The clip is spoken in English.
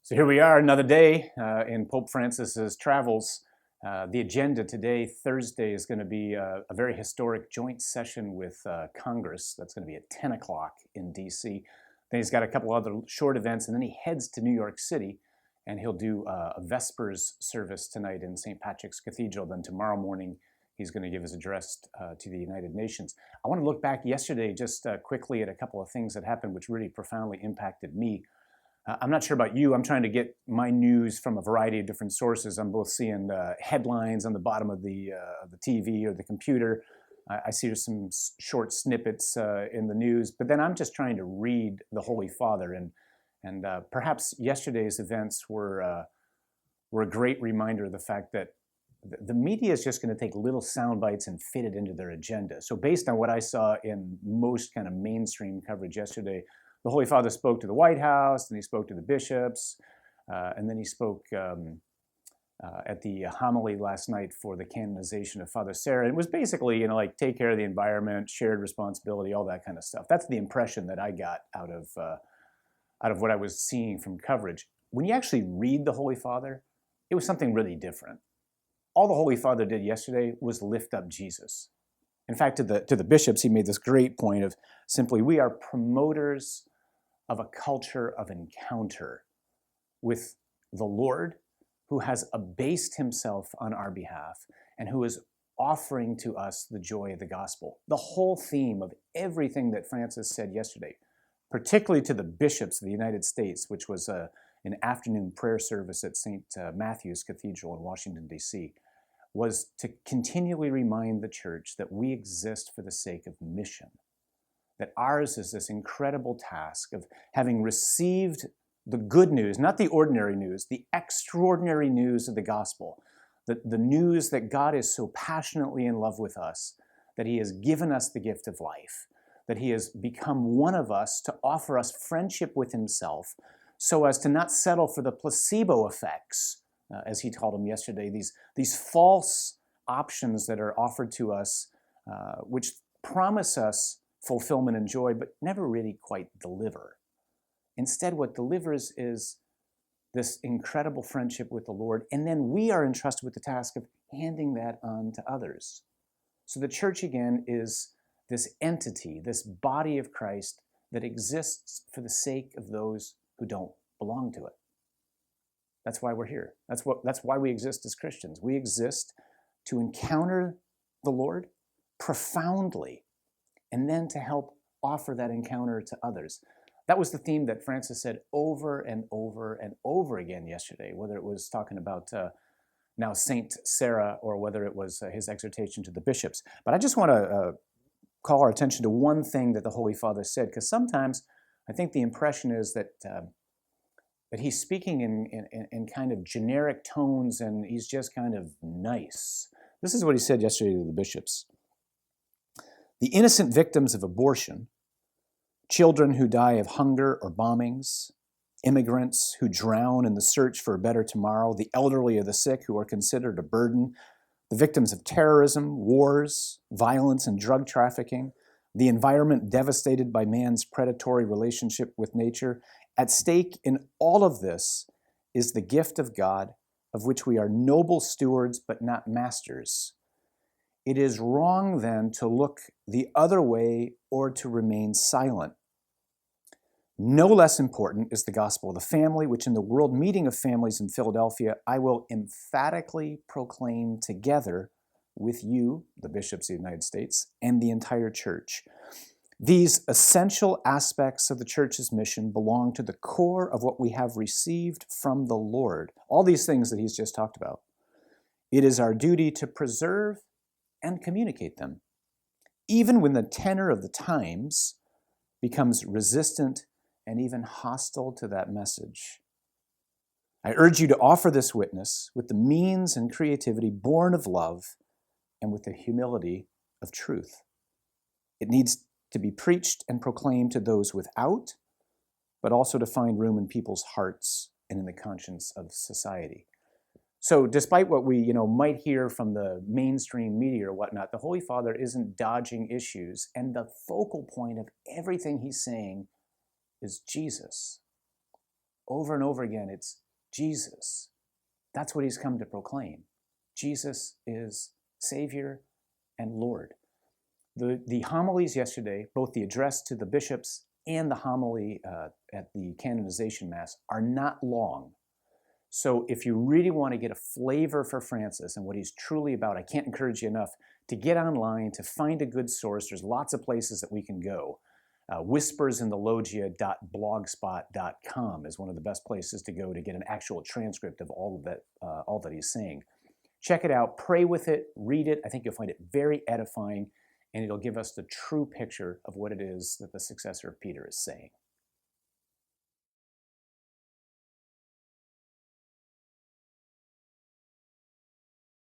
So here we are, another day in Pope Francis's travels. The agenda today, Thursday, is going to be a very historic joint session with Congress. That's going to be at 10 o'clock in D.C. Then he's got a couple other short events, and then he heads to New York City, and he'll do a Vespers service tonight in St. Patrick's Cathedral. Then tomorrow morning, he's going to give his address to the United Nations. I want to look back yesterday just quickly at a couple of things that happened which really profoundly impacted me. I'm not sure about you. I'm trying to get my news from a variety of different sources. I'm both seeing headlines on the bottom of the TV or the computer. I see some short snippets in the news, but then I'm just trying to read the Holy Father. And perhaps yesterday's events were a great reminder of the fact that the media is just going to take little sound bites and fit it into their agenda. So based on what I saw in most kind of mainstream coverage yesterday, the Holy Father spoke to the White House, and he spoke to the bishops, and then he spoke at the homily last night for the canonization of Father Sarah. It was basically, like take care of the environment, shared responsibility, all that kind of stuff. That's the impression that I got out of what I was seeing from coverage. When you actually read the Holy Father, it was something really different. All the Holy Father did yesterday was lift up Jesus. In fact, to the bishops, he made this great point of simply, we are promoters of a culture of encounter with the Lord, who has abased himself on our behalf and who is offering to us the joy of the gospel. The whole theme of everything that Francis said yesterday, particularly to the bishops of the United States, which was an afternoon prayer service at St. Matthew's Cathedral in Washington, D.C., was to continually remind the church that we exist for the sake of mission, that ours is this incredible task of having received the good news, not the ordinary news, the extraordinary news of the gospel, the news that God is so passionately in love with us, that he has given us the gift of life, that he has become one of us to offer us friendship with himself so as to not settle for the placebo effects, as he called them yesterday, these false options that are offered to us, which promise us fulfillment and joy, but never really quite deliver. Instead, what delivers is this incredible friendship with the Lord, and then we are entrusted with the task of handing that on to others. So the church, again, is this entity, this body of Christ that exists for the sake of those who don't belong to it. That's why we're here. That's why we exist as Christians. We exist to encounter the Lord profoundly, and then to help offer that encounter to others. That was the theme that Francis said over and over and over again yesterday, whether it was talking about now Saint Sarah or whether it was his exhortation to the bishops. But I just want to call our attention to one thing that the Holy Father said, because sometimes I think the impression is that he's speaking in kind of generic tones and he's just kind of nice. This is what he said yesterday to the bishops. The innocent victims of abortion, children who die of hunger or bombings, immigrants who drown in the search for a better tomorrow, the elderly or the sick who are considered a burden, the victims of terrorism, wars, violence, and drug trafficking, the environment devastated by man's predatory relationship with nature. At stake in all of this is the gift of God, of which we are noble stewards but not masters. It is wrong, then, to look the other way or to remain silent. No less important is the gospel of the family, which in the World Meeting of Families in Philadelphia, I will emphatically proclaim together with you, the bishops of the United States, and the entire church. These essential aspects of the church's mission belong to the core of what we have received from the Lord. All these things that he's just talked about. It is our duty to preserve and communicate them, even when the tenor of the times becomes resistant and even hostile to that message. I urge you to offer this witness with the means and creativity born of love and with the humility of truth. It needs to be preached and proclaimed to those without, but also to find room in people's hearts and in the conscience of society. So despite what we might hear from the mainstream media or whatnot, the Holy Father isn't dodging issues, and the focal point of everything he's saying is Jesus. Over and over again, it's Jesus. That's what he's come to proclaim. Jesus is Savior and Lord. The homilies yesterday, both the address to the bishops and the homily at the canonization Mass, are not long. So if you really want to get a flavor for Francis and what he's truly about, I can't encourage you enough to get online, to find a good source. There's lots of places that we can go. Whispersinthelogia.blogspot.com is one of the best places to go to get an actual transcript of all that he's saying. Check it out, pray with it, read it. I think you'll find it very edifying, and it'll give us the true picture of what it is that the successor of Peter is saying.